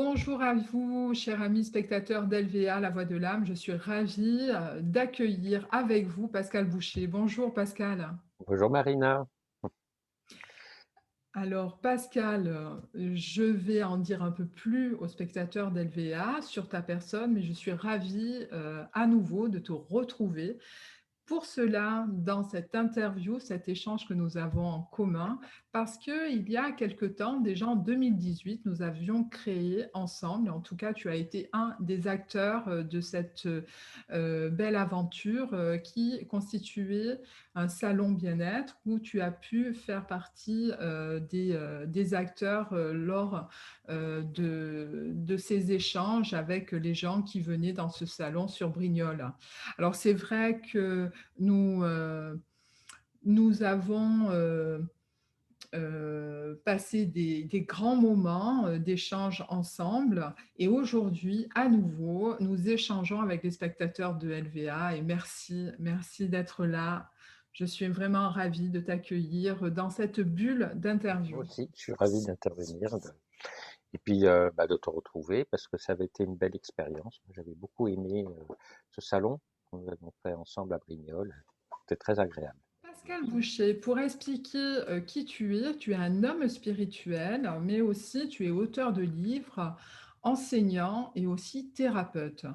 Bonjour à vous, chers amis spectateurs d'LVA, La Voix de l'âme. Je suis ravie d'accueillir avec vous Pascal Boucher. Bonjour Pascal. Bonjour Marina. Alors Pascal, je vais en dire un peu plus aux spectateurs d'LVA sur ta personne, mais je suis ravie à nouveau de te retrouver. Pour cela, dans cette interview, cet échange que nous avons en commun, parce qu'il y a quelque temps, déjà en 2018, nous avions créé ensemble, en tout cas tu as été un des acteurs de cette belle aventure qui constituait un salon bien-être où tu as pu faire partie des acteurs lors de ces échanges avec les gens qui venaient dans ce salon sur Brignoles. Alors c'est vrai que nous avons passé des grands moments d'échange ensemble et aujourd'hui, à nouveau, nous échangeons avec les spectateurs de LVA et merci d'être là. Je suis vraiment ravie de t'accueillir dans cette bulle Moi d'interview. aussi, je suis ravi d'intervenir et puis de te retrouver parce que ça avait été une belle expérience. J'avais beaucoup aimé ce salon qu'on avons fait ensemble à Brignoles. C'était très agréable. Pascal Boucher, pour expliquer qui tu es un homme spirituel, mais aussi tu es auteur de livres, enseignant et aussi thérapeute.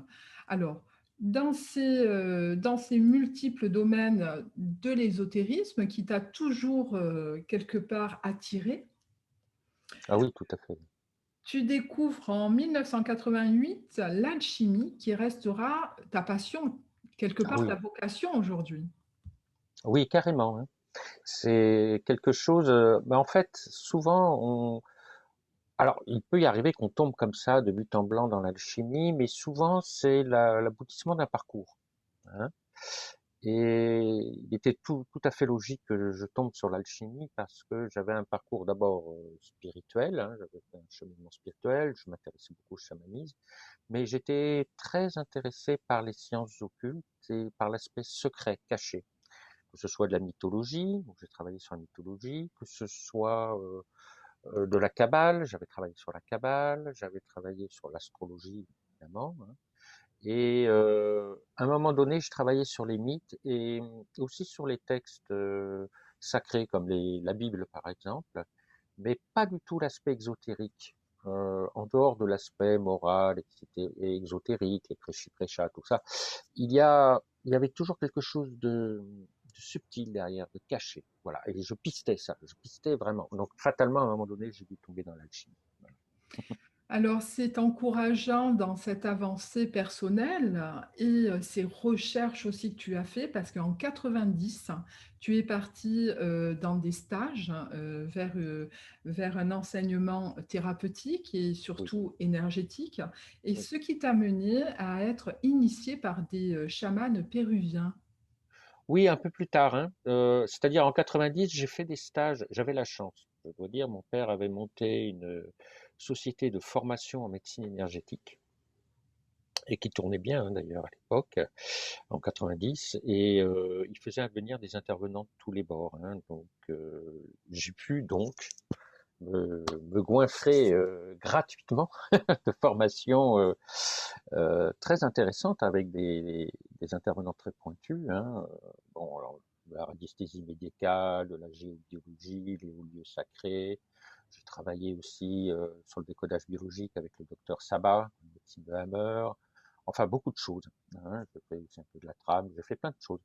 Alors, dans ces multiples domaines de l'ésotérisme qui t'a toujours quelque part attiré, Ah oui, tout à fait. tu découvres en 1988 l'alchimie qui restera ta passion, quelque Ah part ta oui, vocation aujourd'hui. oui, carrément, hein. C'est quelque chose. En fait, souvent, alors, il peut y arriver qu'on tombe comme ça de but en blanc dans l'alchimie, mais souvent c'est l'aboutissement d'un parcours, hein. Et il était tout à fait logique que je tombe sur l'alchimie parce que j'avais un parcours d'abord spirituel, hein, j'avais fait un cheminement spirituel, je m'intéressais beaucoup au chamanisme, mais j'étais très intéressé par les sciences occultes et par l'aspect secret, caché, que ce soit de la mythologie, donc j'ai travaillé sur la mythologie, que ce soit de la Kabbale, j'avais travaillé sur la Kabbale, j'avais travaillé sur l'astrologie, évidemment, hein. Et à un moment donné, je travaillais sur les mythes et aussi sur les textes sacrés comme la Bible par exemple, mais pas du tout l'aspect exotérique. En dehors de l'aspect moral, etc., et exotérique, les prêchis, tout ça, il y avait toujours quelque chose de subtil derrière, de caché. Voilà. Et je pistais ça, je pistais vraiment. Donc fatalement, à un moment donné, j'ai dû tomber dans l'alchimie. Voilà. Alors, c'est encourageant dans cette avancée personnelle et ces recherches aussi que tu as fait, parce qu'en 90, tu es parti dans des stages vers un enseignement thérapeutique et Oui. surtout énergétique, et Oui. ce qui t'a mené à être initié par des chamans péruviens. Oui, un peu plus tard, hein. C'est-à-dire en 90, j'ai fait des stages. J'avais la chance, je dois dire. Mon père avait monté une société de formation en médecine énergétique et qui tournait bien, hein, d'ailleurs à l'époque, en 90. Et il faisait venir des intervenants de tous les bords, hein. Donc j'ai pu donc me goinfrer gratuitement de formations très intéressantes avec des intervenants très pointus, hein. Bon, alors, de la radiesthésie médicale, de la géobiologie, les hauts lieux sacrés. J'ai travaillé aussi sur le décodage biologique avec le docteur Sabat, médecine de Hammer. Enfin, beaucoup de choses, hein. J'ai fait aussi un peu de la trame, j'ai fait plein de choses.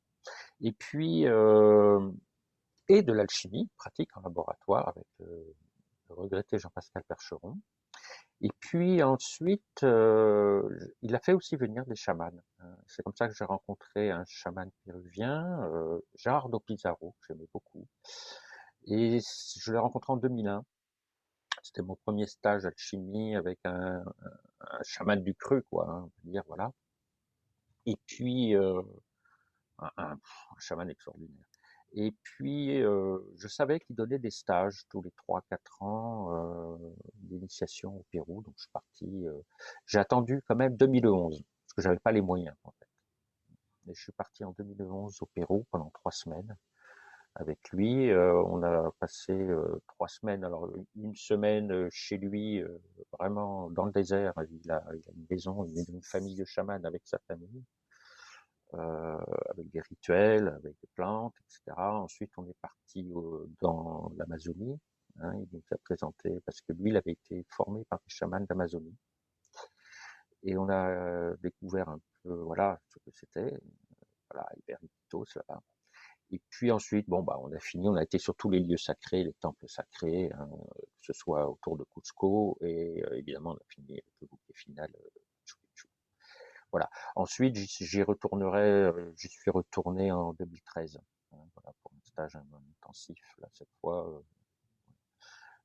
Et puis, et de l'alchimie pratique en laboratoire avec le regretté Jean-Pascal Percheron. Et puis ensuite, il a fait aussi venir des chamans. C'est comme ça que j'ai rencontré un chaman péruvien, Gerardo Pizarro, que j'aimais beaucoup. Et je l'ai rencontré en 2001. C'était mon premier stage alchimie avec un chaman du cru, quoi, hein, on peut dire, voilà. Et puis, un chaman extraordinaire. Et puis, je savais qu'il donnait des stages tous les 3 4 ans d'initiation au Pérou. Donc, je suis parti. J'ai attendu quand même 2011 parce que j'avais pas les moyens en fait. Et je suis parti en 2011 au Pérou pendant 3 semaines avec lui. On a passé 3 semaines. Alors, une semaine chez lui, vraiment dans le désert. Il a une maison, une famille de chamans avec sa famille, avec des rituels, avec des plantes, etc. Ensuite, on est parti dans l'Amazonie. Hein, il nous a présenté, parce que lui, il avait été formé par des chamans d'Amazonie. Et on a découvert un peu, voilà, ce que c'était. Voilà, Iberitos là-bas. Et puis ensuite, bon, bah, on a fini, on a été sur tous les lieux sacrés, les temples sacrés, hein, que ce soit autour de Cusco, et évidemment, on a fini avec le bouquet final, Machu Picchu. Voilà. Ensuite, j'y suis retourné en 2013, hein, voilà, pour un stage intensif, là, cette fois,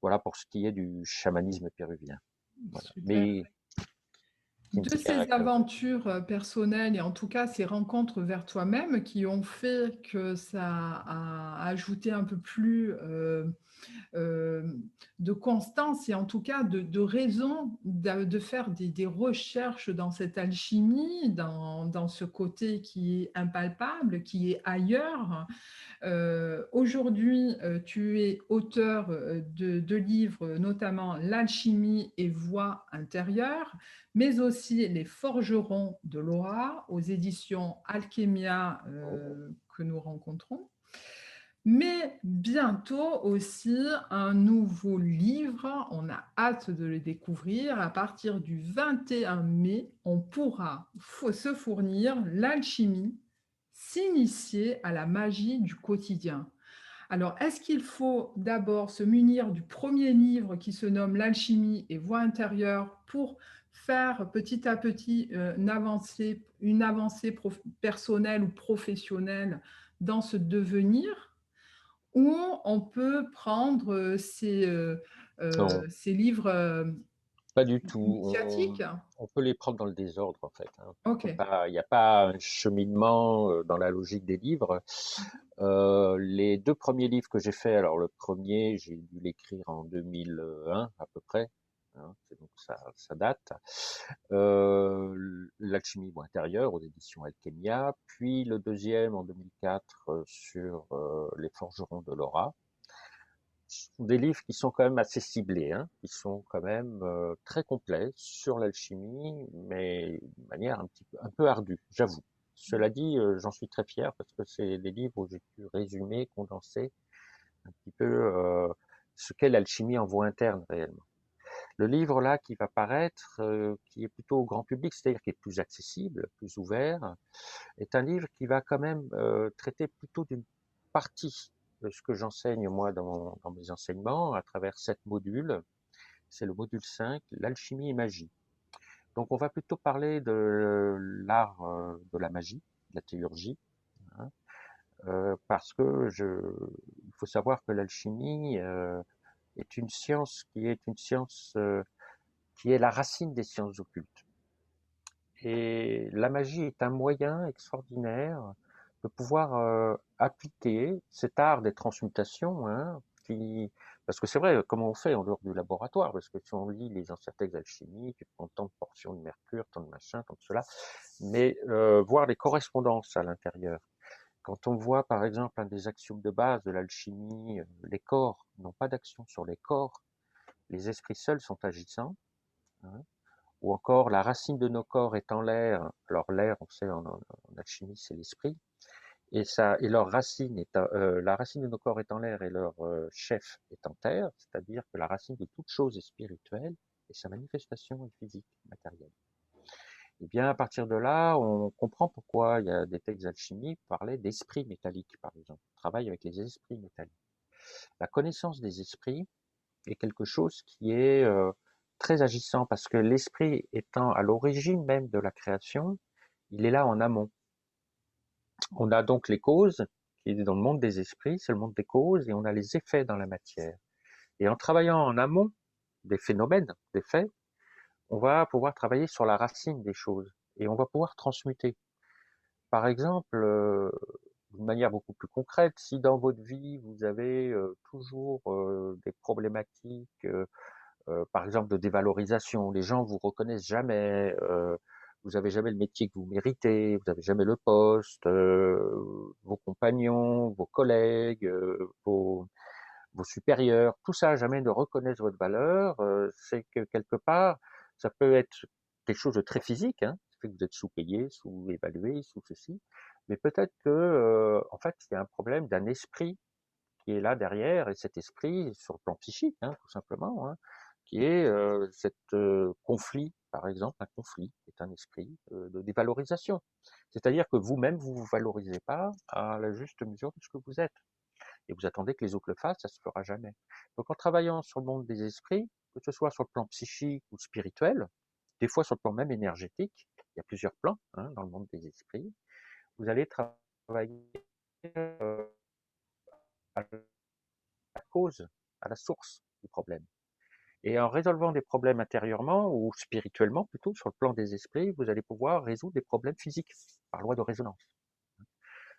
voilà, pour ce qui est du chamanisme péruvien. Voilà. Super. Mais c'est une De petite ces anecdote. aventures personnelles et en tout cas ces rencontres vers toi-même qui ont fait que ça a ajouté un peu plus euh, de constance et en tout cas de raison de faire des recherches dans cette alchimie, dans ce côté qui est impalpable, qui est ailleurs. Aujourd'hui, tu es auteur de livres, notamment L'alchimie et voix intérieure, mais aussi Les forgerons de l'aura aux éditions Alchemia que nous rencontrons. Mais bientôt aussi un nouveau livre, on a hâte de le découvrir. À partir du 21 mai, on pourra se fournir l'alchimie, s'initier à la magie du quotidien. Alors, est-ce qu'il faut d'abord se munir du premier livre qui se nomme L'alchimie et voix intérieure pour faire petit à petit une avancée personnelle ou professionnelle dans ce devenir? Ou on peut prendre Non, ces livres pas du tout. initiatiques? On peut les prendre dans le désordre, en fait, hein. On Ok. peut pas, il n'y a pas un cheminement dans la logique des livres. Les deux premiers livres que j'ai faits, alors le premier, j'ai dû l'écrire en 2001 à peu près, hein, donc ça date. L'alchimie intérieure aux éditions Alchemia, puis le deuxième en 2004 sur les forgerons de Laura. Ce sont des livres qui sont quand même assez ciblés, hein, qui sont quand même très complets sur l'alchimie, mais de manière un peu ardue, j'avoue. Cela dit, j'en suis très fier parce que c'est des livres où j'ai pu résumer, condenser un petit peu ce qu'est l'alchimie en voie interne réellement. Le livre là qui va paraître, qui est plutôt au grand public, c'est-à-dire qui est plus accessible, plus ouvert, est un livre qui va quand même traiter plutôt d'une partie de ce que j'enseigne moi dans mes enseignements à travers 7 modules. C'est le module 5, l'alchimie et magie. Donc on va plutôt parler de l'art de la magie, de la théurgie, hein, parce que il faut savoir que l'alchimie est une science qui est la racine des sciences occultes. Et la magie est un moyen extraordinaire de pouvoir appliquer cet art des transmutations, hein, parce que c'est vrai, comment on fait en dehors du laboratoire, parce que si on lit les anciens textes d'alchimie, tu prends tant de portions de mercure, tant de machin, tant de cela, mais voir les correspondances à l'intérieur. Quand on voit par exemple un des axiomes de base de l'alchimie, les corps n'ont pas d'action sur les corps, les esprits seuls sont agissants, hein, ou encore la racine de nos corps est en l'air. Alors l'air, on sait en alchimie, c'est l'esprit, et leur racine la racine de nos corps est en l'air et leur chef est en terre, c'est-à-dire que la racine de toute chose est spirituelle et sa manifestation est physique, matérielle. Et bien à partir de là, on comprend pourquoi il y a des textes d'alchimie qui parlaient d'esprits métalliques, par exemple. On travaille avec les esprits métalliques. La connaissance des esprits est quelque chose qui est très agissant parce que l'esprit étant à l'origine même de la création, il est là en amont. On a donc les causes, qui est dans le monde des esprits, c'est le monde des causes, et on a les effets dans la matière. Et en travaillant en amont des phénomènes, des faits, on va pouvoir travailler sur la racine des choses et on va pouvoir transmuter. Par exemple, d'une manière beaucoup plus concrète, si dans votre vie vous avez toujours des problématiques par exemple de dévalorisation. Les gens vous reconnaissent jamais, vous avez jamais le métier que vous méritez, vous avez jamais le poste, vos compagnons, vos collègues, vos supérieurs, tout ça à jamais de reconnaître votre valeur, c'est que quelque part, ça peut être quelque chose de très physique, hein, ça fait que vous êtes sous-payé, sous-évalué, sous ceci, mais peut-être que, en fait, il y a un problème d'un esprit qui est là derrière, et cet esprit, sur le plan psychique, hein, tout simplement, hein, qui est cet conflit, par exemple, un conflit est un esprit de dévalorisation. C'est-à-dire que vous-même, vous vous valorisez pas à la juste mesure de ce que vous êtes. Et vous attendez que les autres le fassent, ça se fera jamais. Donc en travaillant sur le monde des esprits, que ce soit sur le plan psychique ou spirituel, des fois sur le plan même énergétique, il y a plusieurs plans hein, dans le monde des esprits, vous allez travailler euh, à la cause, à la source du problème. Et en résolvant des problèmes intérieurement ou spirituellement plutôt sur le plan des esprits, vous allez pouvoir résoudre des problèmes physiques par loi de résonance.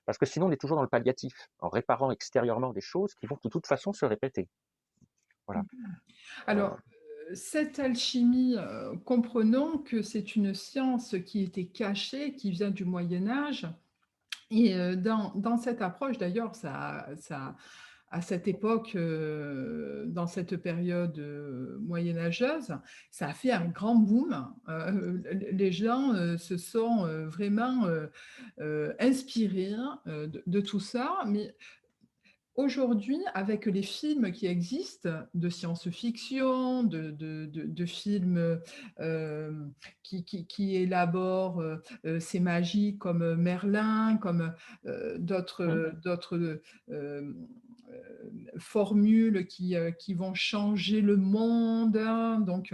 Parce que sinon, on est toujours dans le palliatif, en réparant extérieurement des choses qui vont de toute façon se répéter. Voilà. Euh, Alors, cette alchimie, comprenons que c'est une science qui était cachée, qui vient du Moyen Âge et dans cette approche d'ailleurs, ça à cette époque, dans cette période, moyenâgeuse, ça a fait un grand boom. Les gens, se sont, vraiment, inspirés, de tout ça, mais aujourd'hui, avec les films qui existent de science-fiction, de films, qui élaborent, ces magies comme, Merlin, comme, hum, d'autres, formules qui vont changer le monde, hein. Donc,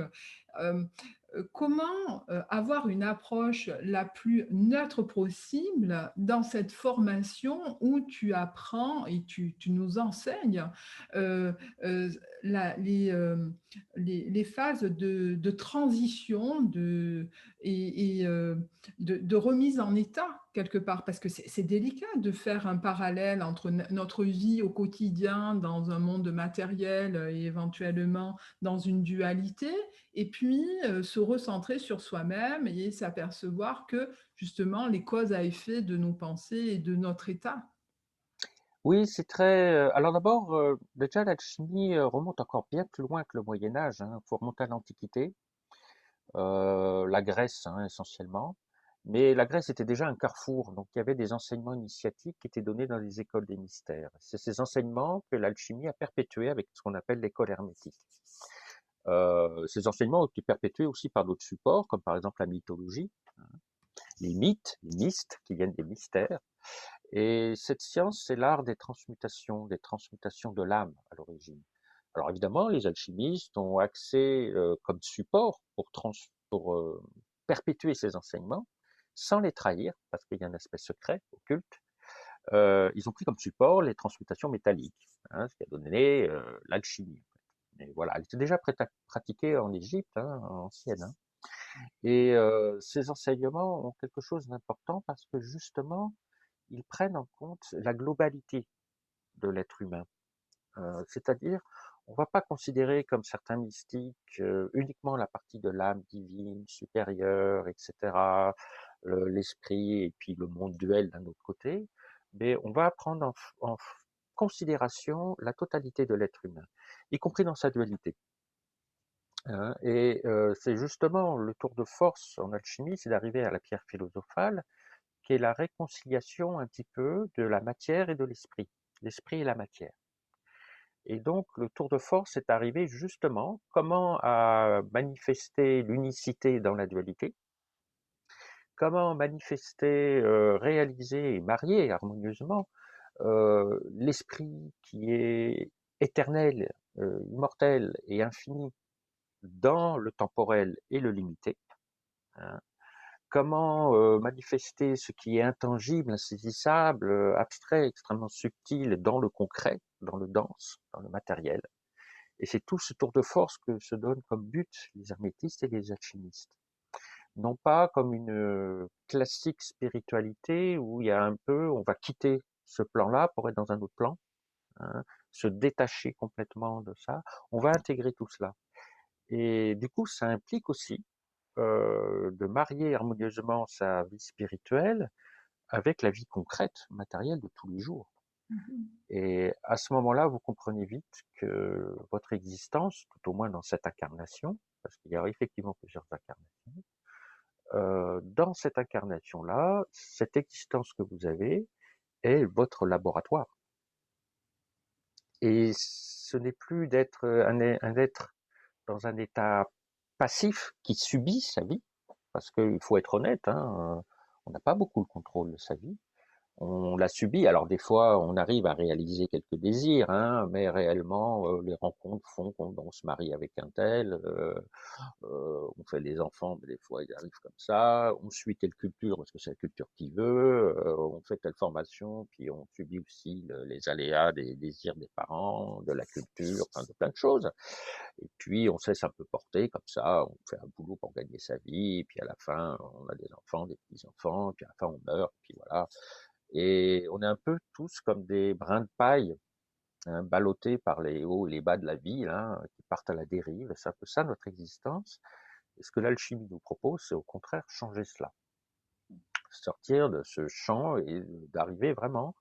comment, avoir une approche la plus neutre possible dans cette formation où tu apprends et tu nous enseignes, heu heu, la les phases de transition de remise en état quelque part? Parce que c'est délicat de faire un parallèle entre notre vie au quotidien dans un monde matériel, et éventuellement dans une dualité et puis, se recentrer sur soi-même et s'apercevoir que justement les causes à effet de nos pensées et de notre état. Oui, c'est très. Alors d'abord, déjà l'alchimie remonte encore bien plus loin que le Moyen Âge. Il faut remonter à l'Antiquité, la Grèce hein, essentiellement. Mais la Grèce était déjà un carrefour, donc il y avait des enseignements initiatiques qui étaient donnés dans les écoles des mystères. C'est ces enseignements que l'alchimie a perpétués avec ce qu'on appelle l'école hermétique. Ces enseignements ont été perpétués aussi par d'autres supports, comme par exemple la mythologie, les mythes, les mystes qui viennent des mystères. Et cette science, c'est l'art des transmutations de l'âme à l'origine. Alors évidemment, les alchimistes ont accès comme support pour perpétuer ces enseignements, sans les trahir, parce qu'il y a un aspect secret, occulte. Ils ont pris comme support les transmutations métalliques, hein, ce qui a donné l'alchimie. Et voilà, elle était déjà pratiquée en Égypte, hein, ancienne. Hein. Et ces enseignements ont quelque chose d'important parce que justement, ils prennent en compte la globalité de l'être humain. C'est-à-dire, on ne va pas considérer comme certains mystiques uniquement la partie de l'âme divine, supérieure, etc., l'esprit et puis le monde duel d'un autre côté, mais on va prendre en considération la totalité de l'être humain, y compris dans sa dualité. Hein. Et c'est justement le tour de force en alchimie, c'est d'arriver à la pierre philosophale, qui est la réconciliation un petit peu de la matière et de l'esprit et la matière. Et donc le tour de force est arrivé justement comment à manifester l'unicité dans la dualité, comment manifester, réaliser et marier harmonieusement l'esprit qui est éternel, immortel et infini dans le temporel et le limité. Hein. Comment manifester ce qui est intangible, insaisissable, abstrait, extrêmement subtil dans le concret, dans le dense, dans le matériel. Et c'est tout ce tour de force que se donnent comme but les hermétistes et les alchimistes. Non pas comme une classique spiritualité où il y a un peu, on va quitter ce plan-là pour être dans un autre plan, hein, se détacher complètement de ça. On va intégrer tout cela. Et du coup, ça implique aussi de marier harmonieusement sa vie spirituelle avec la vie concrète, matérielle de tous les jours. Mmh. Et à ce moment-là, vous comprenez vite que votre existence, tout au moins dans cette incarnation, parce qu'il y a effectivement plusieurs incarnations, dans cette incarnation-là, cette existence que vous avez est votre laboratoire. Et ce n'est plus d'être un être dans un état passif qui subit sa vie, parce qu'il faut être honnête, hein, on n'a pas beaucoup le contrôle de sa vie. On l'a subi. Alors des fois, on arrive à réaliser quelques désirs, hein, mais réellement, les rencontres font qu'on se marie avec un tel, on fait des enfants, mais des fois ils arrivent comme ça. On suit telle culture parce que c'est la culture qui veut. On fait telle formation, puis on subit aussi les aléas des désirs des parents, de la culture, enfin de plein de choses. Et puis on se laisse un peu porter comme ça. On fait un boulot pour gagner sa vie, et puis à la fin, on a des enfants, des petits-enfants, puis à la fin on meurt, puis voilà. Et on est un peu tous comme des brins de paille, hein, ballottés par les hauts et les bas de la vie, hein, qui partent à la dérive. C'est un peu ça notre existence. Et ce que l'alchimie nous propose, c'est au contraire changer cela. Sortir de ce champ et d'arriver vraiment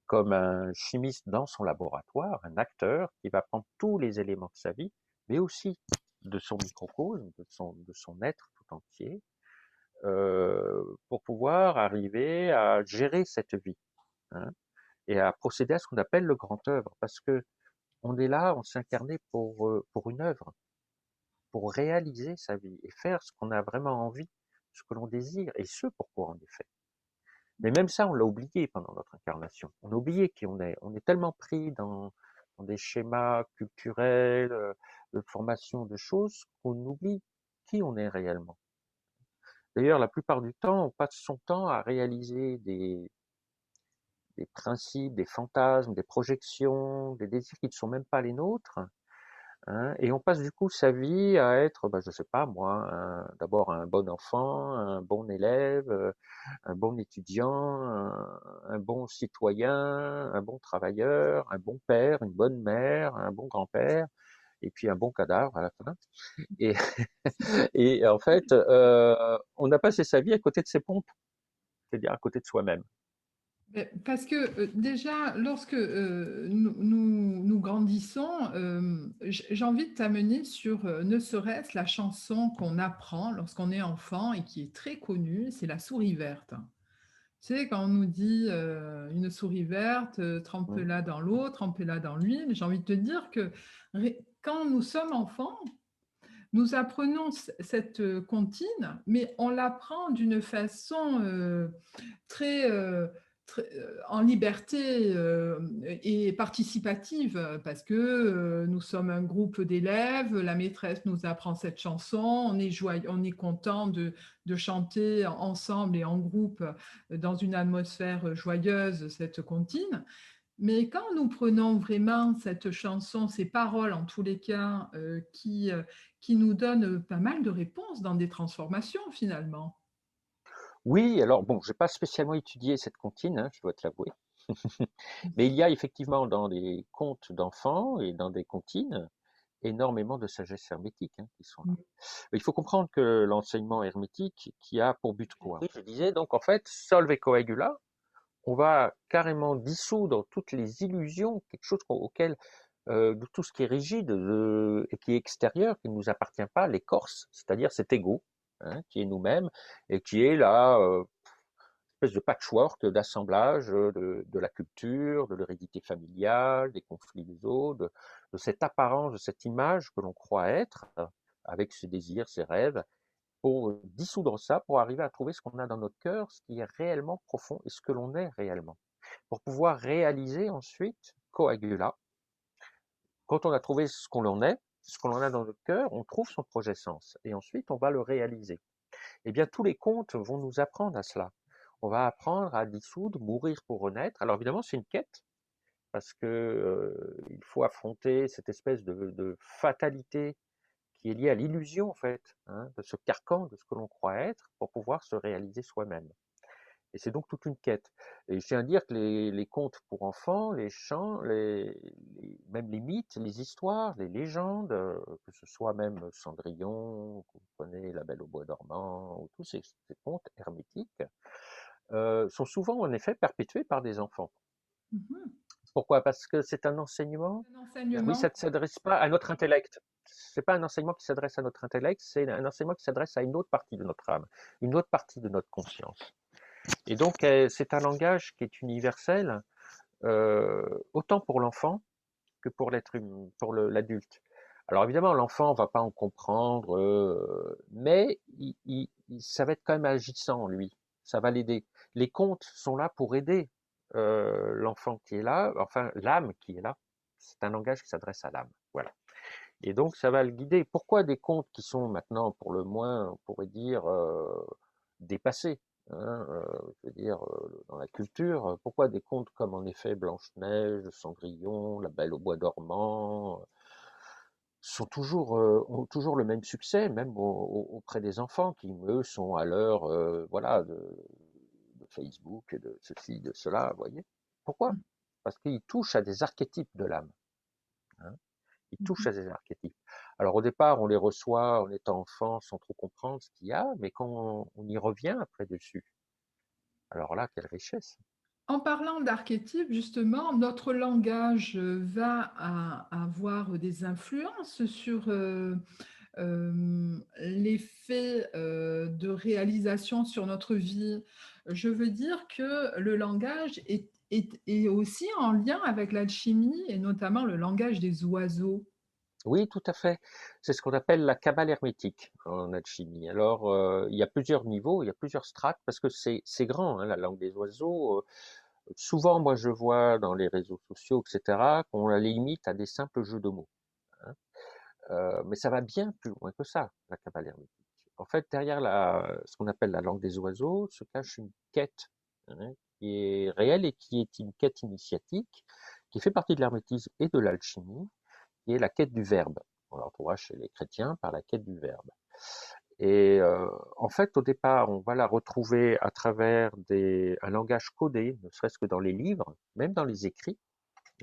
comme un chimiste dans son laboratoire, un acteur qui va prendre tous les éléments de sa vie, mais aussi de son microcosme, de son être tout entier, pour pouvoir arriver à gérer cette vie, hein, et à procéder à ce qu'on appelle le grand œuvre, parce que on est là, on s'est incarné pour une œuvre, pour réaliser sa vie et faire ce qu'on a vraiment envie, ce que l'on désire et ce pourquoi on est fait. Mais même ça, on l'a oublié pendant notre incarnation. On a oublié qui on est. On est tellement pris dans des schémas culturels, de formation, de choses, qu'on oublie qui on est réellement. D'ailleurs, la plupart du temps, on passe son temps à réaliser des principes, des fantasmes, des projections, des désirs qui ne sont même pas les nôtres, hein, et on passe du coup sa vie à être, je sais pas moi, d'abord un bon enfant, un bon élève, un bon étudiant, un bon citoyen, un bon travailleur, un bon père, une bonne mère, un bon grand-père, et puis un bon cadavre à la fin. Et, et en fait, on a passé sa vie à côté de ses pompes, c'est-à-dire à côté de soi-même. Mais parce que déjà, lorsque nous grandissons, j'ai envie de t'amener sur ne serait-ce la chanson qu'on apprend lorsqu'on est enfant et qui est très connue, c'est La souris verte. Tu sais, quand on nous dit une souris verte, Mm. trempe-la dans l'eau, trempe-la dans l'huile, j'ai envie de te dire que quand nous sommes enfants, nous apprenons cette comptine, mais on l'apprend d'une façon très, en liberté et participative, parce que nous sommes un groupe d'élèves, la maîtresse nous apprend cette chanson, on est joyeux, on est content de chanter ensemble et en groupe dans une atmosphère joyeuse cette comptine. Mais quand nous prenons vraiment cette chanson, ces paroles en tous les cas, qui nous donnent pas mal de réponses dans des transformations finalement. Oui, alors bon, j'ai pas spécialement étudié cette comptine, hein, je dois te l'avouer. Mais il y a effectivement dans les contes d'enfants et dans des comptines énormément de sagesse hermétique, hein, qui sont là. Il faut comprendre que l'enseignement hermétique qui a pour but quoi? Oui, je disais donc en fait, solve coagula, on va carrément dissoudre toutes les illusions, quelque chose auquel de tout ce qui est rigide et qui est extérieur, qui ne nous appartient pas, l'écorce, c'est-à-dire cet ego, hein, qui est nous-mêmes et qui est là, espèce de patchwork d'assemblage de la culture, de l'hérédité familiale, des conflits des autres, de cette apparence, de cette image que l'on croit être, avec ses désirs, ses rêves, pour dissoudre ça, pour arriver à trouver ce qu'on a dans notre cœur, ce qui est réellement profond et ce que l'on est réellement. Pour pouvoir réaliser ensuite, coagula, quand on a trouvé ce qu'on en est, ce qu'on en a dans notre cœur, on trouve son projet sens. Et ensuite, on va le réaliser. Eh bien, tous les contes vont nous apprendre à cela. On va apprendre à dissoudre, mourir pour renaître. Alors évidemment, c'est une quête, parce que il faut affronter cette espèce de fatalité qui est liée à l'illusion, en fait, hein, de ce carcan de ce que l'on croit être, pour pouvoir se réaliser soi-même. Et c'est donc toute une quête. Et je tiens à dire que les contes pour enfants, les chants, même les mythes, les histoires, les légendes, que ce soit même Cendrillon, que vous prenez La Belle au bois dormant, ou tous ces contes hermétiques, sont souvent en effet perpétués par des enfants. Mhm. Pourquoi? Parce que c'est un enseignement? Un Oui, ça enseignement. ne s'adresse pas à notre intellect. C'est pas un enseignement qui s'adresse à notre intellect, c'est un enseignement qui s'adresse à une autre partie de notre âme, une autre partie de notre conscience. Et donc, c'est un langage qui est universel, autant pour l'enfant que pour pour l'adulte. Alors évidemment, l'enfant va pas en comprendre, mais ça va être quand même agissant, lui. Ça va l'aider. Les contes sont là pour aider l'enfant qui est là, enfin l'âme qui est là. C'est un langage qui s'adresse à l'âme. Voilà. Et donc ça va le guider. Pourquoi des contes qui sont maintenant, pour le moins, on pourrait dire, dépassés, hein, je veux dire, dans la culture, pourquoi des contes comme en effet Blanche-Neige, Cendrillon, La Belle au bois dormant, sont toujours, ont toujours le même succès, même auprès des enfants qui, eux, sont à l'heure, voilà, de Facebook, de ceci, de cela, vous voyez. Pourquoi? Parce qu'ils touchent à des archétypes de l'âme, hein. Ils touchent Mhm. à des archétypes. Alors au départ, on les reçoit en étant enfant sans trop comprendre ce qu'il y a, mais quand on y revient après dessus, alors là, quelle richesse. En parlant d'archétypes, justement, notre langage avoir des influences sur l'effet de réalisation sur notre vie. Je veux dire que le langage est aussi en lien avec l'alchimie et notamment le langage des oiseaux. Oui, tout à fait. C'est ce qu'on appelle la cabale hermétique en alchimie. Alors, il y a plusieurs niveaux, il y a plusieurs strates, parce que c'est grand, hein, la langue des oiseaux. Souvent, moi, je vois dans les réseaux sociaux, etc., qu'on la limite à des simples jeux de mots, hein. Mais ça va bien plus loin que ça, la cabale hermétique. En fait, derrière ce qu'on appelle la langue des oiseaux se cache une quête, hein, qui est réelle et qui est une quête initiatique, qui fait partie de l'hermétisme et de l'alchimie, qui est la quête du verbe. On la retrouvera chez les chrétiens par la quête du verbe. Et en fait, au départ, on va la retrouver à travers un langage codé, ne serait-ce que dans les livres, même dans les écrits,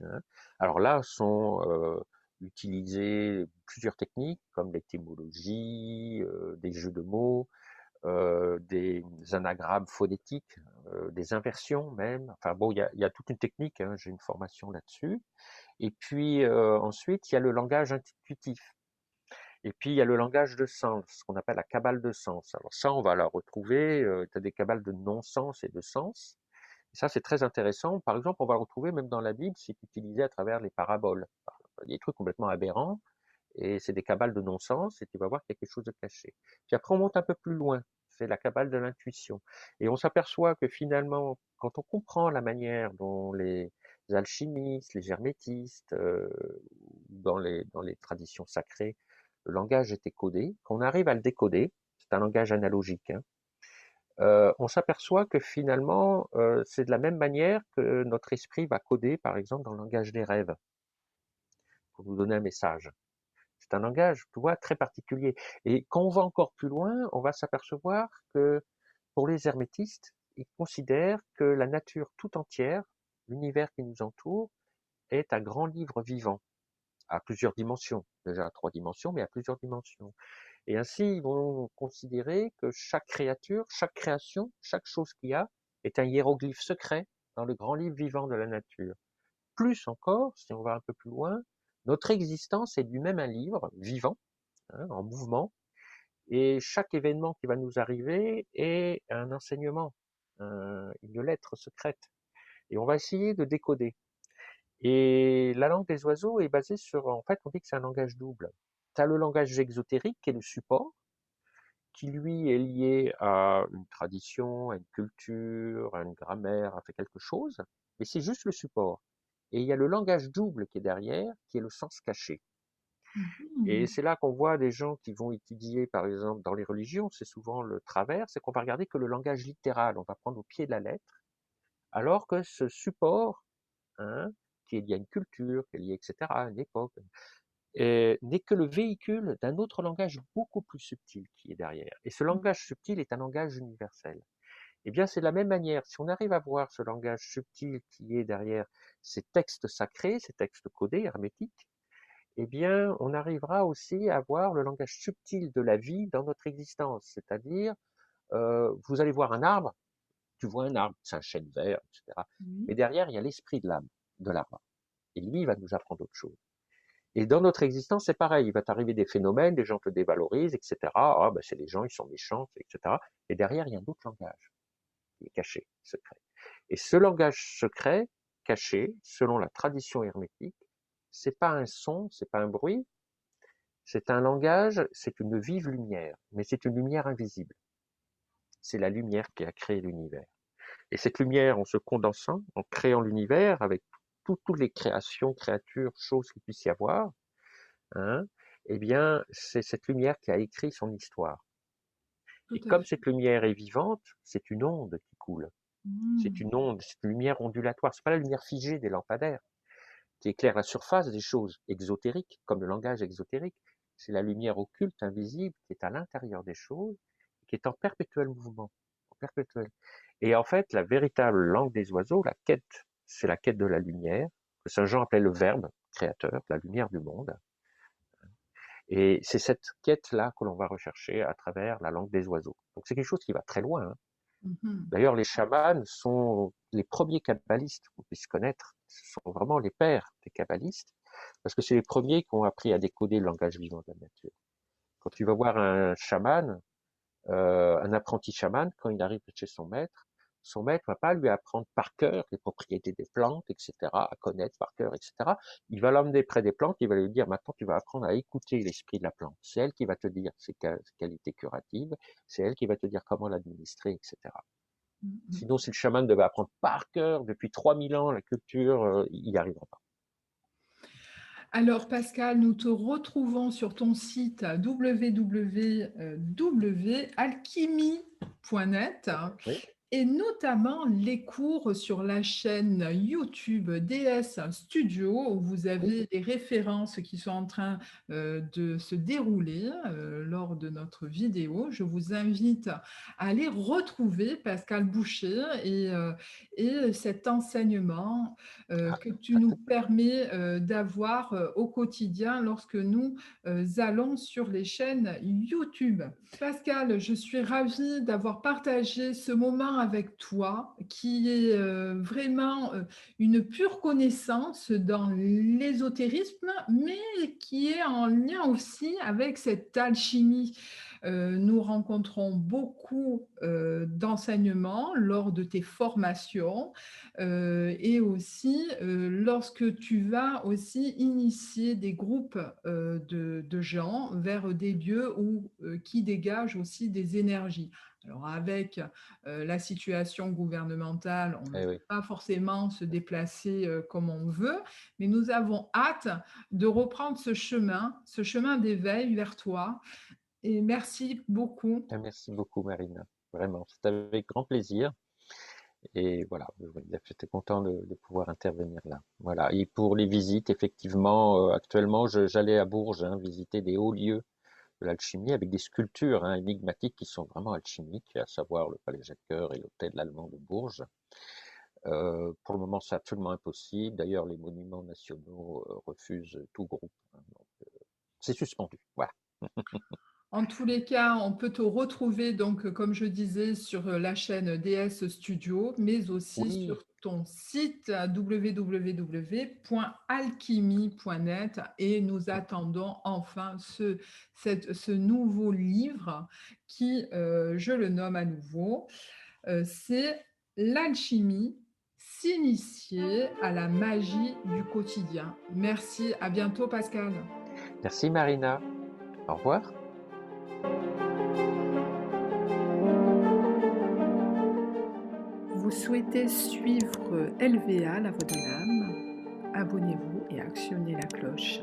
hein. Alors là sont utilisées plusieurs techniques comme l'étymologie, des jeux de mots, des anagrammes phonétiques, des inversions même. Enfin bon, il y a toute une technique, hein, j'ai une formation là-dessus. Et puis ensuite, il y a le langage intuitif. Et puis il y a le langage de sens, ce qu'on appelle la cabale de sens. Alors ça, on va la retrouver, tu as des cabales de non-sens et de sens. Et ça, c'est très intéressant. Par exemple, on va le retrouver même dans la Bible, c'est utilisé à travers les paraboles. Des trucs complètement aberrants, et c'est des cabales de non-sens, et tu vas voir qu'il y a quelque chose de caché. Puis après, on monte un peu plus loin, c'est la cabale de l'intuition. Et on s'aperçoit que finalement, quand on comprend la manière dont les alchimistes, les hermétistes, dans les traditions sacrées, le langage était codé, qu'on arrive à le décoder, c'est un langage analogique, hein, on s'aperçoit que finalement, c'est de la même manière que notre esprit va coder, par exemple, dans le langage des rêves, pour nous donner un message. C'est un langage, tu vois, très particulier. Et quand on va encore plus loin, on va s'apercevoir que pour les hermétistes, ils considèrent que la nature tout entière, l'univers qui nous entoure, est un grand livre vivant, à plusieurs dimensions. Déjà à 3 dimensions, mais à plusieurs dimensions. Et ainsi, ils vont considérer que chaque créature, chaque création, chaque chose qu'il y a, est un hiéroglyphe secret dans le grand livre vivant de la nature. Plus encore, si on va un peu plus loin, notre existence est lui-même un livre vivant, hein, en mouvement, et chaque événement qui va nous arriver est un enseignement, une lettre secrète. Et on va essayer de décoder. Et la langue des oiseaux est basée sur, en fait, on dit que c'est un langage double. Tu as le langage exotérique qui est le support, qui lui est lié à une tradition, à une culture, à une grammaire, à fait quelque chose, mais c'est juste le support. Et il y a le langage double qui est derrière, qui est le sens caché. Et Mhm. c'est là qu'on voit des gens qui vont étudier, par exemple, dans les religions, c'est souvent le travers, c'est qu'on va regarder que le langage littéral, on va prendre au pied de la lettre, alors que ce support, hein, qui est lié à une culture, qui est lié, etc., à une époque, n'est que le véhicule d'un autre langage beaucoup plus subtil qui est derrière. Et ce langage subtil est un langage universel. Eh bien, c'est de la même manière, si on arrive à voir ce langage subtil qui est derrière ces textes sacrés, ces textes codés, hermétiques, eh bien, on arrivera aussi à voir le langage subtil de la vie dans notre existence. C'est-à-dire, vous allez voir un arbre, tu vois un arbre, c'est un chêne vert, etc. Oui. Mais derrière, il y a l'esprit de l'âme. de là-bas. Et lui, il va nous apprendre autre chose. Et dans notre existence, c'est pareil. Il va t'arriver des phénomènes, des gens te dévalorisent, etc. Ah, ben c'est les gens, ils sont méchants, etc. Et derrière, il y a un autre langage qui est caché, secret. Et ce langage secret, caché, selon la tradition hermétique, c'est pas un son, c'est pas un bruit, c'est un langage, c'est une vive lumière, mais c'est une lumière invisible. C'est la lumière qui a créé l'univers. Et cette lumière, en se condensant, en créant l'univers avec toutes les créations, créatures, choses qu'il puisse y avoir, hein, eh bien, c'est cette lumière qui a écrit son histoire. Tout Et à comme fait. cette lumière est vivante, c'est une onde qui coule. C'est Mmh. une onde, c'est une lumière ondulatoire. C'est pas la lumière figée des lampadaires qui éclaire la surface des choses exotériques, comme le langage exotérique. C'est la lumière occulte, invisible, qui est à l'intérieur des choses, qui est en perpétuel mouvement, en perpétuel. Et en fait, la véritable langue des oiseaux, la quête, c'est la quête de la lumière, que Saint Jean appelait le Verbe créateur, la lumière du monde. Et c'est cette quête-là que l'on va rechercher à travers la langue des oiseaux. Donc c'est quelque chose qui va très loin, hein. Mmh. D'ailleurs, les chamans sont les premiers kabbalistes qu'on puisse connaître. Ce sont vraiment les pères des kabbalistes, parce que c'est les premiers qui ont appris à décoder le langage vivant de la nature. Quand tu vas voir un chaman, un apprenti chaman, quand il arrive chez son maître va pas lui apprendre par cœur les propriétés des plantes, etc., à connaître par cœur, etc. Il va l'emmener près des plantes, il va lui dire, maintenant tu vas apprendre à écouter l'esprit de la plante. C'est elle qui va te dire ses qualités curatives, c'est elle qui va te dire comment l'administrer, etc. Mmh. Sinon, si le chaman devait apprendre par cœur depuis 3000 ans la culture, il n'y arrivera pas. Alors Pascal, nous te retrouvons sur ton site www.alchimie.net Oui, et notamment les cours sur la chaîne YouTube DS Studio où vous oui, avez les références qui sont en train de se dérouler lors de notre vidéo. Je vous invite à aller retrouver Pascal Boucher et cet enseignement ah, que tu nous permets d'avoir au quotidien lorsque nous allons sur les chaînes YouTube. Pascal, je suis ravie d'avoir partagé ce moment avec toi qui est vraiment une pure connaissance dans l'ésotérisme, mais qui est en lien aussi avec cette alchimie. Nous rencontrons beaucoup d'enseignements lors de tes formations et aussi lorsque tu vas aussi initier des groupes de gens vers des lieux qui dégagent aussi des énergies. Alors avec la situation gouvernementale, on ne eh peut oui. pas forcément se déplacer comme on veut, mais nous avons hâte de reprendre ce chemin d'éveil vers toi. Et merci beaucoup. Merci beaucoup, Marina. Vraiment, c'est avec grand plaisir. Et voilà, j'étais content de pouvoir intervenir là. Voilà. Et pour les visites, effectivement, actuellement, j'allais à Bourges, hein, visiter des hauts lieux de l'alchimie avec des sculptures, hein, énigmatiques qui sont vraiment alchimiques, à savoir le Palais Jacques-Cœur et l'hôtel allemand de Bourges. Pour le moment, c'est absolument impossible. D'ailleurs, les monuments nationaux refusent tout groupe, hein. Donc, c'est suspendu. Voilà. En tous les cas, on peut te retrouver, donc, comme je disais, sur la chaîne DS Studio, mais aussi Oui, sur ton site www.alchimie.net et nous attendons enfin ce nouveau livre qui, je le nomme à nouveau, c'est L'alchimie, s'initier à la magie du quotidien. Merci, à bientôt Pascal. merci Marina. Au revoir. Vous souhaitez suivre LVA, la voix de l'âme? Abonnez-vous et actionnez la cloche.